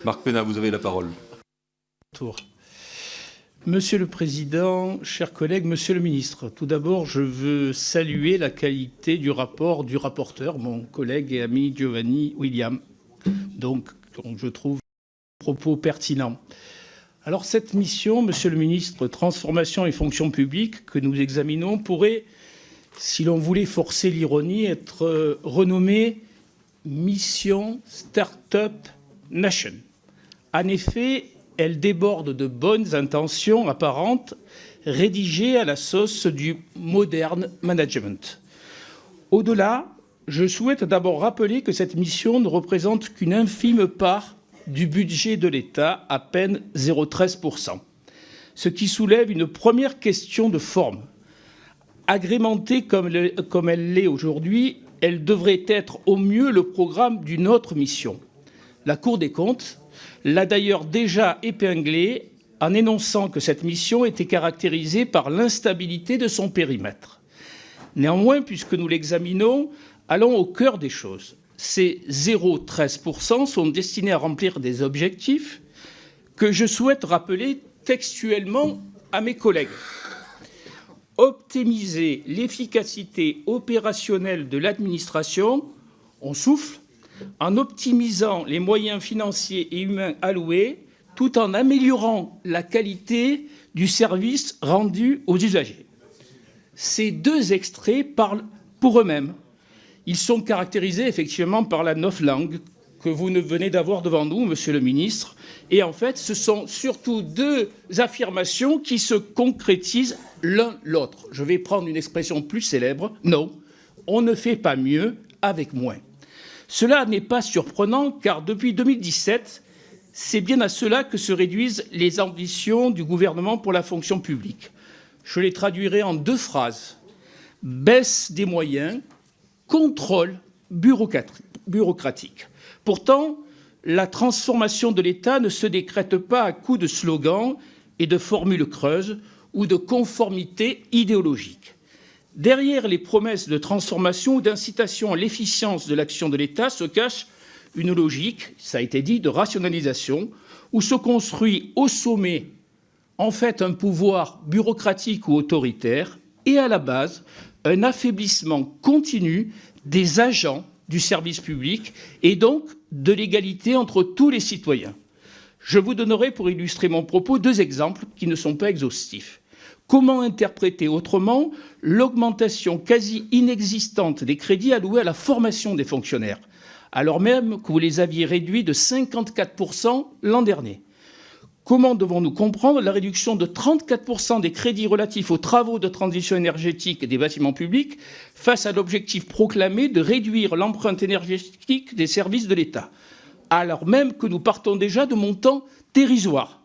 Marc Pénat, vous avez la parole. Monsieur le Président, chers collègues, Monsieur le Ministre, tout d'abord, je veux saluer la qualité du rapport du rapporteur, mon collègue et ami Giovanni William. Donc, je trouve les propos pertinents. Alors, cette mission, Monsieur le Ministre, Transformation et fonction publique, que nous examinons, pourrait, si l'on voulait forcer l'ironie, être renommée Mission Startup Nation. En effet, elle déborde de bonnes intentions apparentes, rédigées à la sauce du modern management. Au-delà, je souhaite d'abord rappeler que cette mission ne représente qu'une infime part du budget de l'État, à peine 0,13%, ce qui soulève une première question de forme. Agrémentée comme elle l'est aujourd'hui, elle devrait être au mieux le programme d'une autre mission. La Cour des comptes l'a d'ailleurs déjà épinglé en énonçant que cette mission était caractérisée par l'instabilité de son périmètre. Néanmoins, puisque nous l'examinons, allons au cœur des choses. Ces 0,13% sont destinés à remplir des objectifs que je souhaite rappeler textuellement à mes collègues. Optimiser l'efficacité opérationnelle de l'administration, on souffle, en optimisant les moyens financiers et humains alloués, tout en améliorant la qualité du service rendu aux usagers. Ces deux extraits parlent pour eux-mêmes. Ils sont caractérisés effectivement par la novlangue que vous venez d'avoir devant nous, Monsieur le Ministre. Et en fait, ce sont surtout deux affirmations qui se concrétisent l'un l'autre. Je vais prendre une expression plus célèbre. Non, on ne fait pas mieux avec moins. Cela n'est pas surprenant car depuis 2017, c'est bien à cela que se réduisent les ambitions du gouvernement pour la fonction publique. Je les traduirai en deux phrases. Baisse des moyens, contrôle bureaucratique. Pourtant, la transformation de l'État ne se décrète pas à coups de slogans et de formules creuses ou de conformité idéologique. Derrière les promesses de transformation ou d'incitation à l'efficience de l'action de l'État se cache une logique, ça a été dit, de rationalisation, où se construit au sommet, en fait, un pouvoir bureaucratique ou autoritaire, et à la base, un affaiblissement continu des agents du service public et donc de l'égalité entre tous les citoyens. Je vous donnerai, pour illustrer mon propos, deux exemples qui ne sont pas exhaustifs. Comment interpréter autrement l'augmentation quasi inexistante des crédits alloués à la formation des fonctionnaires, alors même que vous les aviez réduits de 54% l'an dernier? Comment devons-nous comprendre la réduction de 34% des crédits relatifs aux travaux de transition énergétique des bâtiments publics face à l'objectif proclamé de réduire l'empreinte énergétique des services de l'État, alors même que nous partons déjà de montants dérisoires?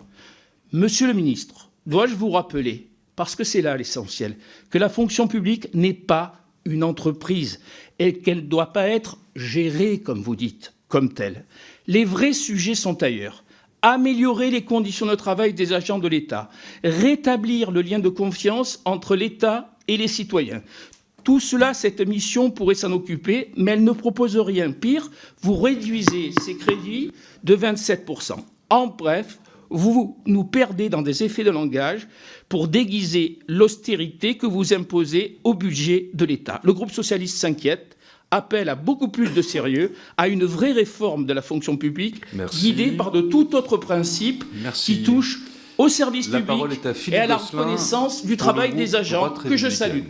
Monsieur le ministre, dois-je vous rappeler, parce que c'est là l'essentiel, que la fonction publique n'est pas une entreprise et qu'elle ne doit pas être gérée, comme vous dites, comme telle. Les vrais sujets sont ailleurs. Améliorer les conditions de travail des agents de l'État, rétablir le lien de confiance entre l'État et les citoyens. Tout cela, cette mission pourrait s'en occuper, mais elle ne propose rien. Pire, vous réduisez ces crédits de 27%. En bref, vous nous perdez dans des effets de langage pour déguiser l'austérité que vous imposez au budget de l'État. Le groupe socialiste s'inquiète, appelle à beaucoup plus de sérieux, à une vraie réforme de la fonction publique, guidée par de tout autre principe qui touche au service public et à la reconnaissance du travail des agents que je salue.